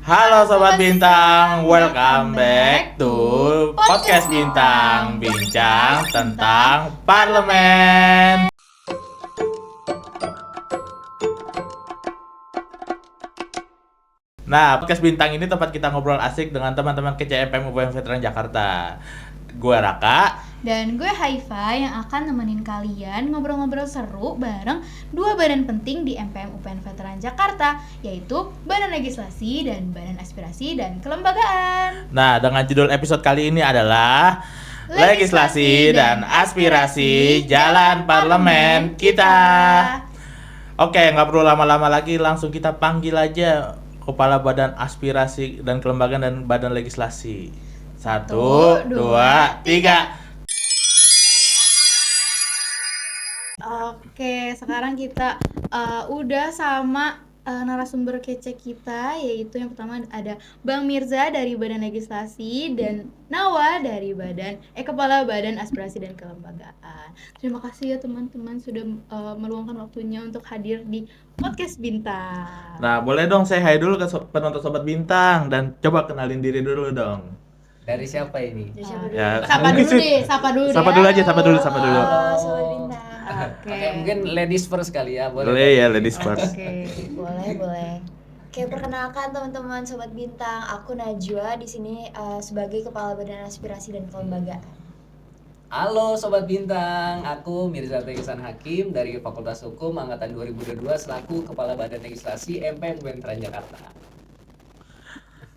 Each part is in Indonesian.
Halo Sobat Bintang, welcome back to Podcast Bintang, bincang tentang parlemen. Nah, Podcast Bintang ini tempat kita ngobrol asik dengan teman-teman KCMPM UPN Veteran Jakarta. Gue Raka. Dan gue Haifa yang akan nemenin kalian ngobrol-ngobrol seru bareng dua badan penting di MPM UPN Veteran Jakarta, yaitu Badan Legislasi dan Badan Aspirasi dan Kelembagaan. Nah, dengan judul episode kali ini adalah Legislasi dan Aspirasi Jalan Parlemen Kita. Oke, nggak perlu lama-lama lagi, langsung kita panggil aja Kepala Badan Aspirasi dan Kelembagaan dan Badan Legislasi. 1, 2, 3. Oke, sekarang kita udah sama narasumber kece kita, yaitu yang pertama ada Bang Mirza dari Badan Legislasi dan Nawa dari Kepala Badan Aspirasi dan Kelembagaan. Terima kasih ya teman-teman sudah meluangkan waktunya untuk hadir di Podcast Bintang. Nah, boleh dong saya hai dulu ke penonton Sobat Bintang dan coba kenalin diri dulu dong. Dari siapa ini? Ya, Sapa dulu deh. Sapa dulu aja, sapa dulu. Halo, Sobat Bintang. Oke, mungkin ladies first kali ya, boleh? Boleh ya, ladies first. Oke. Boleh. Oke, perkenalkan teman-teman Sobat Bintang, aku Najwa di sini sebagai Kepala Badan Aspirasi dan Kelembagaan. Halo Sobat Bintang, aku Mirza Tegesan Hakim dari Fakultas Hukum Angkatan 2022 selaku Kepala Badan Legislasi MPM UPN Veteran Jakarta.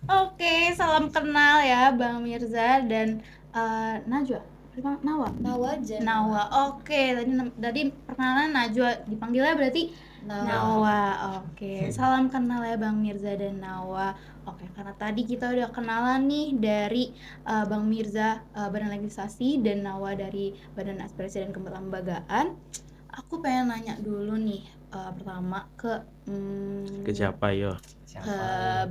Oke, salam kenal ya Bang Mirza dan Najwa. Nawa. Oke, tadi perkenalan Najwa, dipanggilnya berarti Nawa. Oke, salam kenal ya Bang Mirza dan Nawa. Oke, karena tadi kita udah kenalan nih dari Bang Mirza Badan Legislasi dan Nawa dari Badan Aspirasi dan Kelembagaan. Aku pengen nanya dulu nih pertama ke siapa yo?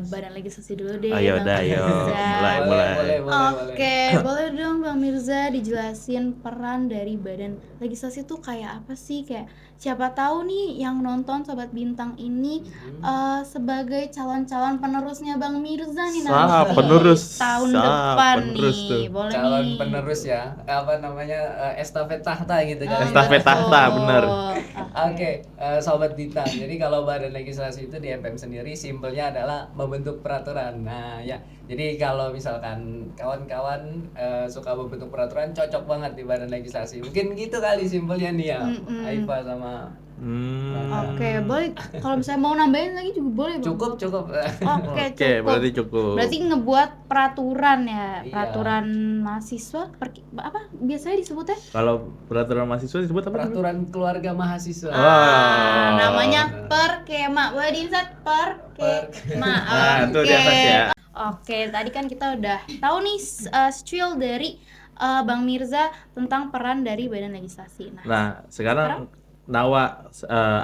Badan Legislasi dulu deh. Ayo Bang dah, yo. Mirza. Mulai. Oke, boleh dong Bang Mirza dijelasin peran dari Badan Legislasi itu kayak apa sih? Kayak siapa tahu nih yang nonton Sobat Bintang ini sebagai calon-calon penerusnya Bang Mirza nih nanti penerus. tahun depan penerus nih. tuh. Boleh Calon nih. penerus ya, apa namanya, estafet tahta gitu kan? Estafet tahta, bener. Oke, Sobat Bintang. Jadi kalau Badan Legislasi itu di MPM sendiri simpelnya adalah membentuk peraturan. Nah, ya. Jadi kalau misalkan kawan-kawan suka membentuk peraturan, cocok banget di Badan Legislasi. Mungkin gitu kali simpelnya nih ya. Aifa sama Oke, boleh. Kalau misalnya mau nambahin lagi juga boleh, Bang. cukup. Oke, berarti cukup. Berarti ngebuat peraturan ya, Iya. peraturan mahasiswa, apa biasanya disebutnya? Kalau peraturan mahasiswa disebut apa? peraturan keluarga mahasiswa. Namanya Perkema. Boleh diinsert Perkema. Nah, itu di atas ya. Oke, tadi kan kita udah tahu nih spiel dari Bang Mirza tentang peran dari Badan Legislasi. Nah, sekarang Nawa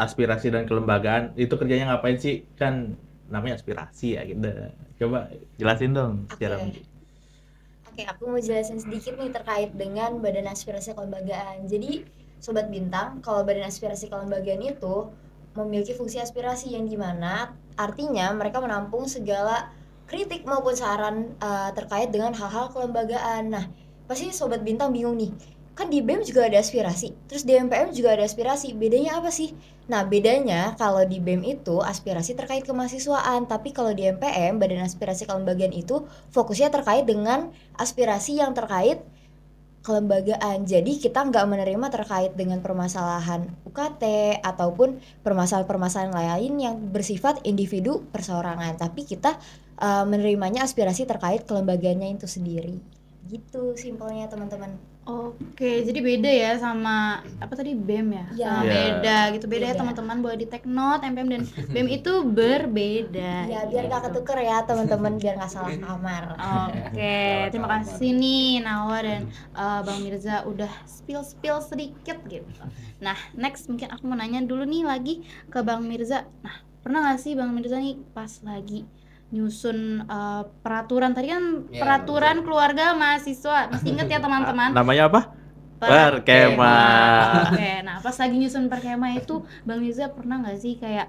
aspirasi dan kelembagaan itu kerjanya ngapain sih? Kan namanya aspirasi ya gitu. Coba jelasin dong secara Oke, aku mau jelasin sedikit nih terkait dengan Badan Aspirasi Kelembagaan. Jadi, Sobat Bintang, kalau Badan Aspirasi Kelembagaan itu memiliki fungsi aspirasi yang dimana artinya mereka menampung segala kritik maupun saran terkait dengan hal-hal kelembagaan. Nah, pasti Sobat Bintang bingung nih, kan di BEM juga ada aspirasi, terus di MPM juga ada aspirasi, bedanya apa sih? Nah, bedanya kalau di BEM itu aspirasi terkait kemahasiswaan, tapi kalau di MPM, Badan Aspirasi Kelembagaan itu fokusnya terkait dengan aspirasi yang terkait kelembagaan. Jadi kita nggak menerima terkait dengan permasalahan UKT ataupun permasalahan-permasalahan lain yang bersifat individu perseorangan, tapi kita menerimanya aspirasi terkait kelembagaannya itu sendiri. Gitu simpelnya teman-teman. Oke, jadi beda ya sama apa tadi BEM ya? Iya. Beda gitu, beda ya Beda. teman-teman, boleh di take note, MPM dan BEM itu berbeda. Ya biar nggak ketuker ya teman-teman, biar nggak salah kamar. Oke, terima kasih nih Nawa dan Bang Mirza udah spill sedikit gitu. Nah, next mungkin aku mau nanya dulu nih lagi ke Bang Mirza. Nah, pernah nggak sih Bang Mirza nih pas lagi nyusun peraturan tadi kan Ya, peraturan keluarga mahasiswa, masih inget ya teman-teman? Namanya apa? Perkema. Oke, nah pas lagi nyusun perkema itu Bang Mirza pernah nggak sih kayak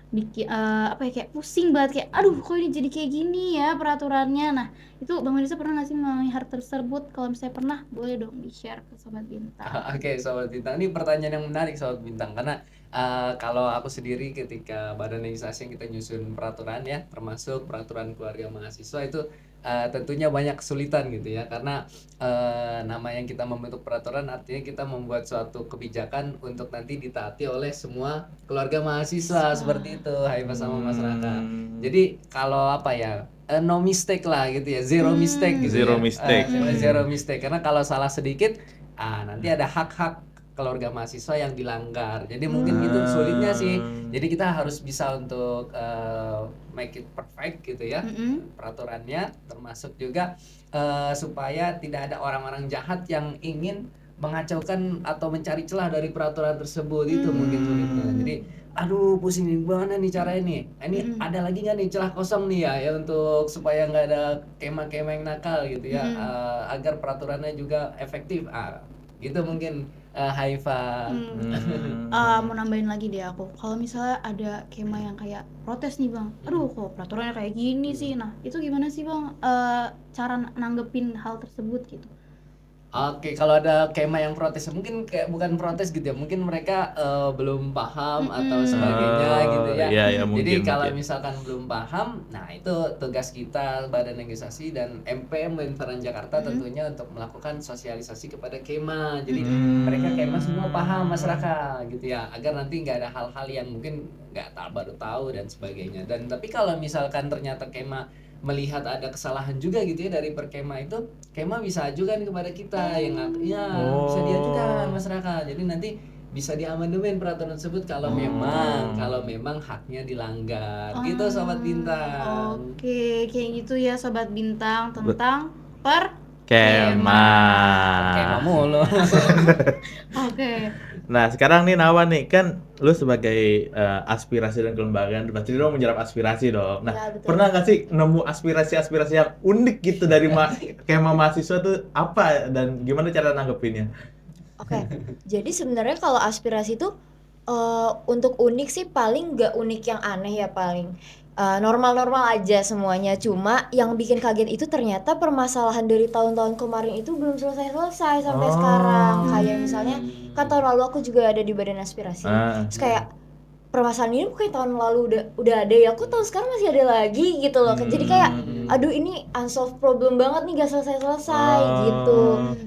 bikin apa ya, kayak pusing banget, kayak aduh kok ini jadi kayak gini ya peraturannya. Nah itu Bang Mirza pernah nggak sih mengalami hal tersebut? Kalau misalnya pernah, boleh dong di share ke Sobat Bintang. Oke, Sobat Bintang, ini pertanyaan yang menarik Sobat Bintang, karena kalau aku sendiri ketika badan legislasi yang kita nyusun peraturan ya, termasuk peraturan keluarga mahasiswa itu tentunya banyak kesulitan gitu ya, karena nama yang kita membentuk peraturan artinya kita membuat suatu kebijakan untuk nanti ditaati oleh semua keluarga mahasiswa seperti itu, Haifah sama Mas Raka. Jadi kalau apa ya, no mistake lah gitu ya, zero mistake gitu Zero ya. mistake. Zero mistake, karena kalau salah sedikit nanti ada hak-hak keluarga mahasiswa yang dilanggar. Jadi mungkin itu sulitnya sih. Jadi kita harus bisa untuk make it perfect gitu ya, peraturannya, termasuk juga supaya tidak ada orang-orang jahat yang ingin mengacaukan atau mencari celah dari peraturan tersebut. Itu mungkin sulitnya. Jadi aduh pusing nih, gimana nih caranya nih, ini ada lagi nggak nih celah kosong nih ya untuk supaya nggak ada kema-kema yang nakal gitu ya, agar peraturannya juga efektif. Gitu mungkin Haifah. Mau nambahin lagi deh aku, kalau misalnya ada kema yang kayak protes nih Bang, aduh kok peraturannya kayak gini sih. Nah itu gimana sih Bang cara nanggepin hal tersebut gitu? Oke, kalau ada kema yang protes, mungkin kayak bukan protes gitu ya, mungkin mereka belum paham atau sebagainya gitu ya. Iya, Jadi kalau mungkin. misalkan belum paham, nah itu tugas kita Badan Legislasi dan MPM Veteran Jakarta tentunya untuk melakukan sosialisasi kepada kema. Jadi mereka kema semua paham masyarakat gitu ya, agar nanti nggak ada hal-hal yang mungkin baru tahu dan sebagainya. Dan tapi kalau misalkan ternyata kema melihat ada kesalahan juga gitu ya dari perkema itu, kema bisa ajukan kepada kita yang bisa diajukan masyarakat. Jadi nanti bisa diamandemen peraturan tersebut kalau memang haknya dilanggar. Gitu Sobat Bintang. Oke, kayak gitu ya Sobat Bintang tentang Kema. Kema mulu. Oke. Nah sekarang nih Nawa nih, kan lu sebagai aspirasi dan kelembagaan pasti dong menyerap aspirasi dong. Nah Ya, betul. pernah nggak sih nemu aspirasi-aspirasi yang unik gitu dari kema mahasiswa tuh apa, dan gimana cara nanggepinnya? Oke, jadi sebenarnya kalau aspirasi itu untuk unik sih paling nggak unik yang aneh ya, paling normal-normal aja semuanya. Cuma yang bikin kaget itu ternyata permasalahan dari tahun-tahun kemarin itu belum selesai-selesai sampai sekarang. Kayak misalnya kan tahun lalu aku juga ada di Badan Aspirasi. Terus kayak permasalahan ini bukan tahun lalu udah ada ya, kok tahun sekarang masih ada lagi gitu loh. Jadi kayak aduh ini unsolved problem banget nih, gak selesai-selesai gitu.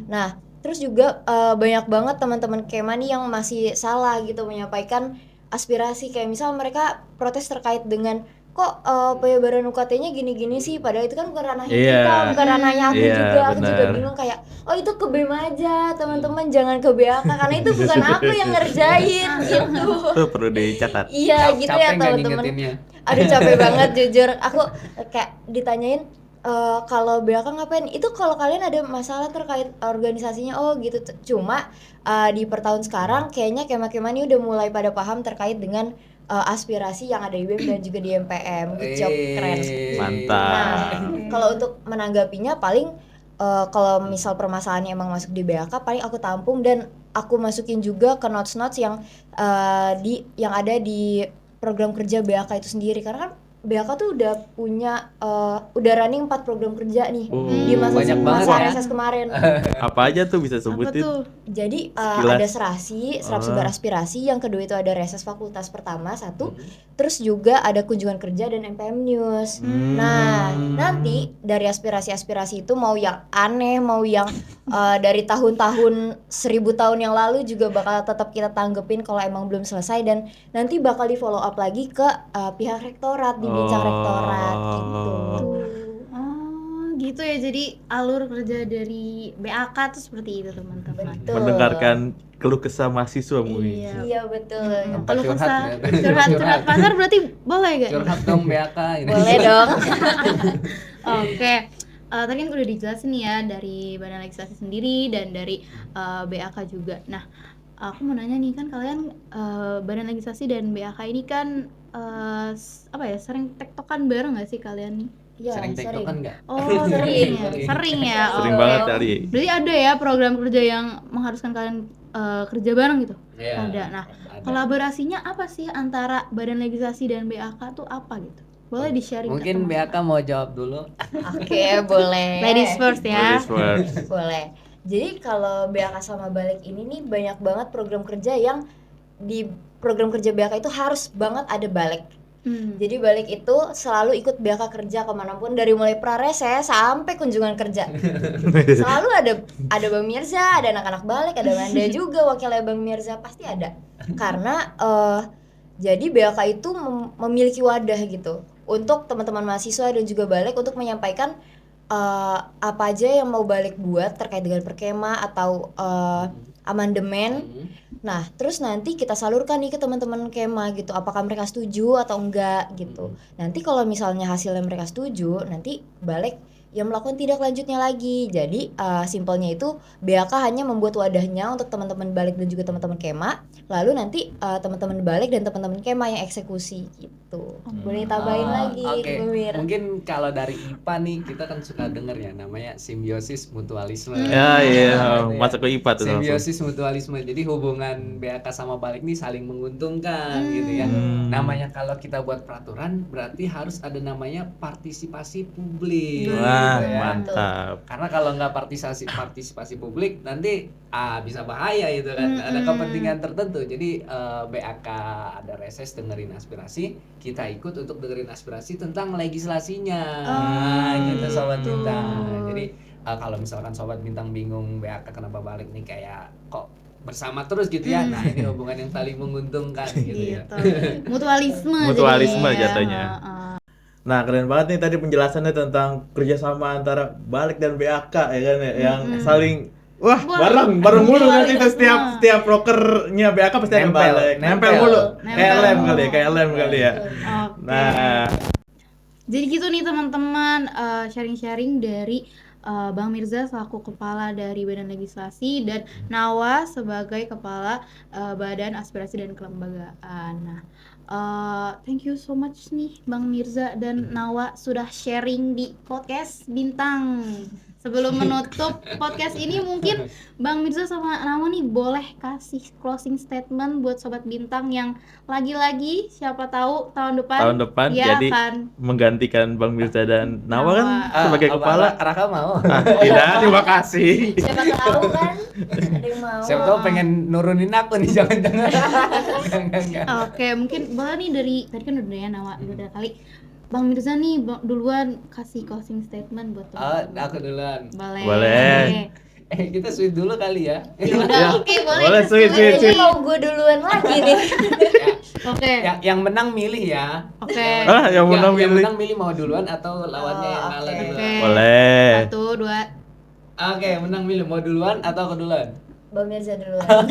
Nah terus juga banyak banget teman-teman kema nih yang masih salah gitu menyampaikan aspirasi. Kayak misal mereka protes terkait dengan kok penyebaran UKT-nya gini-gini sih, padahal itu kan bukan ranahnya kita, bukan ranahnya aku juga. Aku juga bingung kayak itu ke BEM aja teman-teman, jangan ke BAK karena itu bukan aku yang ngerjain gitu. Tuh perlu dicatat. Iya gitu ya teman-teman. Aduh capek banget jujur. Aku kayak ditanyain kalau BAK ngapain? Itu kalau kalian ada masalah terkait organisasinya, oh gitu. Cuma di pertahun sekarang kayaknya kema-kema ini udah mulai pada paham terkait dengan aspirasi yang ada di BEM dan juga di MPM. Good job, keren. Mantap. Nah, kalau untuk menanggapinya paling kalau misal permasalahannya emang masuk di BAK, paling aku tampung dan aku masukin juga ke notes-notes yang yang ada di program kerja BAK itu sendiri. Karena kan BAK tuh udah punya udah running 4 program kerja nih di masa reses kemarin. Apa aja tuh bisa sebutin? Apa tuh? Jadi ada serasi, serap sebar aspirasi, yang kedua itu ada reses fakultas pertama 1, terus juga ada kunjungan kerja dan MPM News. Nah, nanti dari aspirasi-aspirasi itu mau yang aneh, mau yang dari tahun-tahun 1000 tahun yang lalu juga bakal tetap kita tanggepin kalau emang belum selesai, dan nanti bakal di follow up lagi ke pihak rektorat, di bincang rektorat gitu. Gitu ya, jadi alur kerja dari BAK tuh seperti itu teman-teman. Mendengarkan keluh kesah mahasiswa mungkin. Iya betul. Kalau curhat pasar berarti boleh gak? Curhat dong BAK gitu. Boleh dong. Oke. Tadi kan udah dijelasin ya dari Badan Legislasi sendiri dan dari BAK juga. Nah, aku mau nanya nih, kan kalian Badan Legislasi dan BAK ini kan sering tektokan bareng nggak sih kalian nih? Iya, Sering tektokan nggak? Oh, sering ya, sering ya. Sering Oh. banget kali. Berarti ada ya program kerja yang mengharuskan kalian kerja bareng gitu? Iya, Ada. Nah, ada. kolaborasinya apa sih antara Badan Legislasi dan BAK tuh apa gitu? Boleh di-sharing ke Mungkin teman-teman? BAK mau jawab dulu. Oke, boleh. Ladies first ya. Ladies first. Boleh. Jadi kalau BAK sama Balik ini nih banyak banget program kerja yang di program kerja BAK itu harus banget ada Balik. Jadi Balik itu selalu ikut BAK kerja kemanapun, dari mulai prareses sampai kunjungan kerja. Selalu ada Bang Mirza, ada anak-anak Balik, ada Manda juga wakilnya Bang Mirza, pasti ada. Karena jadi BAK itu memiliki wadah gitu untuk teman-teman mahasiswa dan juga Balik untuk menyampaikan apa aja yang mau Balik buat terkait dengan perkema atau amandemen. Nah, terus nanti kita salurkan nih ke teman-teman kema gitu, apakah mereka setuju atau enggak gitu. Nanti kalau misalnya hasilnya mereka setuju, nanti Balik yang melakukan tindak lanjutnya lagi. Jadi simpelnya itu BAK hanya membuat wadahnya untuk teman-teman Balik dan juga teman-teman kema, lalu nanti teman-teman Balik dan teman-teman kema yang eksekusi gitu. Boleh tambahin lagi, Oke. Bu Mir. Mungkin kalau dari IPA nih kita kan suka denger ya namanya simbiosis mutualisme. Ya iya, Gitu ya. masuk ke IPA tuh langsung. Simbiosis mutualisme. Jadi hubungan BAK sama Balik nih saling menguntungkan gitu ya. Namanya kalau kita buat peraturan berarti harus ada namanya partisipasi publik. Wah, gitu ya. mantap. Karena kalau nggak partisipasi publik nanti bisa bahaya gitu kan. Ada kepentingan tertentu. Jadi BAK ada reses dengerin aspirasi, kita ikut untuk dengerin aspirasi tentang legislasinya. Gitu Sobat Bintang. Jadi kalau misalkan Sobat Bintang bingung BAK kenapa Balik nih kayak kok bersama terus gitu ya. Nah, ini hubungan yang saling menguntungkan gitu ya. Gitu. Mutualisme Mutualisme jadinya. jatuhnya. Nah, keren banget nih tadi penjelasannya tentang kerjasama antara Balik dan BAK ya kan ya, yang saling bareng mulu nanti tuh setiap prokernya BAK pasti ada Nempel, Balik. Nempel nempel. mulu. Nempel. Kayak lem kali ya, kayak lem kali ya. Oke. Nah, Jadi gitu nih teman-teman, sharing-sharing dari Bang Mirza selaku kepala dari Badan Legislasi dan Nawa sebagai kepala Badan Aspirasi dan Kelembagaan. Nah, thank you so much nih Bang Mirza dan Nawa sudah sharing di podcast Bintang. Sebelum menutup podcast ini mungkin Bang Mirza sama Nawa nih boleh kasih closing statement buat Sobat Bintang yang lagi-lagi siapa tahu tahun depan jadi akan menggantikan Bang Mirza dan Nawa kan Nawa. sebagai Apa kepala. Raka mau. Tidak, terima kasih. Siapa tahu kan ada yang mau. Siapa tahu pengen nurunin aku nih jangan-jangan. Enggak. Oke, mungkin boleh nih dari tadi kan udah ya Nawa udah kali. Bang Mirza nih duluan kasih closing statement buat teman-teman. Aku duluan. Boleh. Kita sweet dulu kali ya. Ya udah, oke, boleh. Boleh, sweet. Kayaknya mau gue duluan lagi nih. Oke. Yang menang milih ya. Oke. Yang menang Yang milih. menang milih mau duluan atau lawannya yang kalah oke. duluan. Oke. Boleh. 1, 2. Oke, menang milih mau duluan atau aku duluan? Bang Mirza duluan.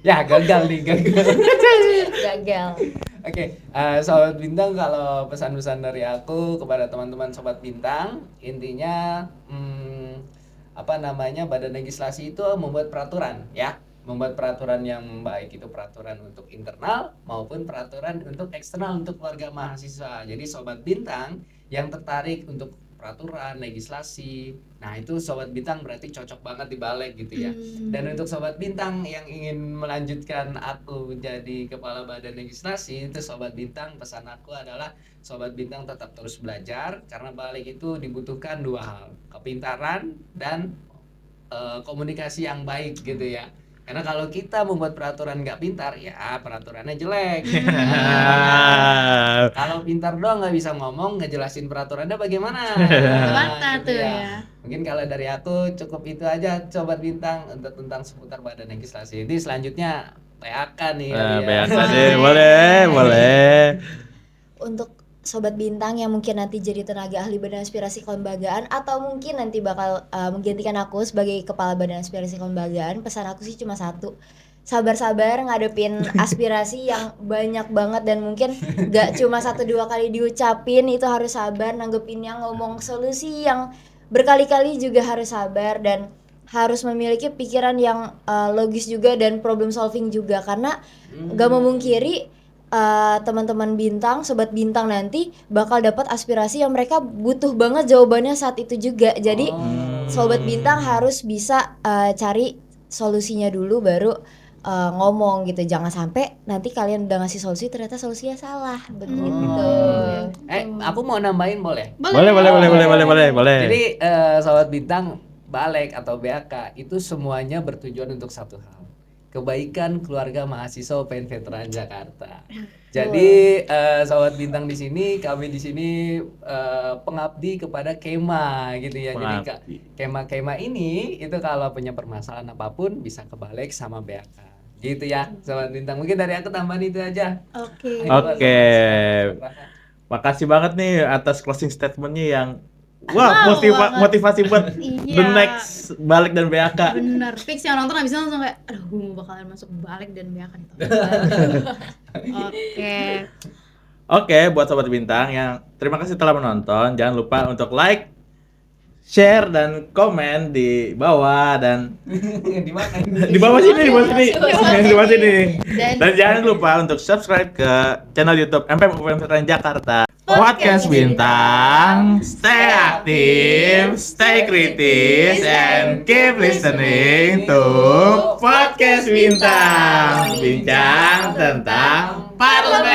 Ya, gagal nih, gagal. Gagal. Oke, Sobat Bintang, kalau pesan-pesan dari aku kepada teman-teman Sobat Bintang, intinya Badan Legislasi itu membuat peraturan ya, membuat peraturan yang baik, itu peraturan untuk internal maupun peraturan untuk eksternal untuk keluarga mahasiswa. Jadi Sobat Bintang yang tertarik untuk peraturan legislasi, nah itu Sobat Bintang berarti cocok banget di Balik gitu ya. Dan untuk Sobat Bintang yang ingin melanjutkan aku jadi kepala Badan Legislasi, itu Sobat Bintang, pesan aku adalah Sobat Bintang tetap terus belajar, karena Balik itu dibutuhkan 2 hal, kepintaran dan komunikasi yang baik gitu ya. Karena kalau kita membuat peraturan nggak pintar, ya peraturannya jelek. Kalau pintar doang nggak bisa ngomong, ngejelasin peraturannya bagaimana? Mantap tuh Gitu ya. Mungkin kalau dari aku cukup itu aja, Sobat Bintang, untuk tentang seputar Badan Legislasi. Ini selanjutnya PAK nih. BAK deh, boleh. Untuk Sobat Bintang yang mungkin nanti jadi tenaga ahli Badan Aspirasi Kelembagaan atau mungkin nanti bakal menggantikan aku sebagai kepala Badan Aspirasi Kelembagaan, pesan aku sih cuma satu, sabar-sabar ngadepin aspirasi yang banyak banget dan mungkin gak cuma 1-2 kali diucapin, itu harus sabar nanggepinnya, ngomong solusi yang berkali-kali juga harus sabar. Dan harus memiliki pikiran yang logis juga dan problem solving juga, karena gak memungkiri teman-teman bintang, sobat bintang nanti bakal dapat aspirasi yang mereka butuh banget jawabannya saat itu juga. Jadi sobat bintang harus bisa cari solusinya dulu baru ngomong gitu. Jangan sampai nanti kalian udah ngasih solusi ternyata solusinya salah begitu. Aku mau nambahin boleh? Boleh. Jadi sobat bintang, Balek atau BAK itu semuanya bertujuan untuk satu hal, kebaikan keluarga mahasiswa UPN Veteran Jakarta. Jadi sobat bintang di sini, kami di sini pengabdi kepada Kema gitu ya. Jadi Kema ini itu kalau punya permasalahan apapun bisa ke Balek sama BAK. Gitu ya, sobat bintang. Mungkin dari aku tambahan itu aja. Oke. Makasih banget nih atas closing statementnya yang motivasi buat the next Balek dan BAK. Bener, fix yang nonton abis itu langsung kayak aduh gue mau bakalan masuk Balek dan BAK nih. Oke, buat sobat bintang yang terima kasih telah menonton. Jangan lupa untuk like, share dan komen di bawah dan di bawah sini. Dan jangan lupa untuk subscribe ke channel YouTube MPM UPN Veteran Jakarta. Podcast Bintang, stay aktif, stay kritis, and keep listening to Podcast Bintang, bincang tentang parlemen.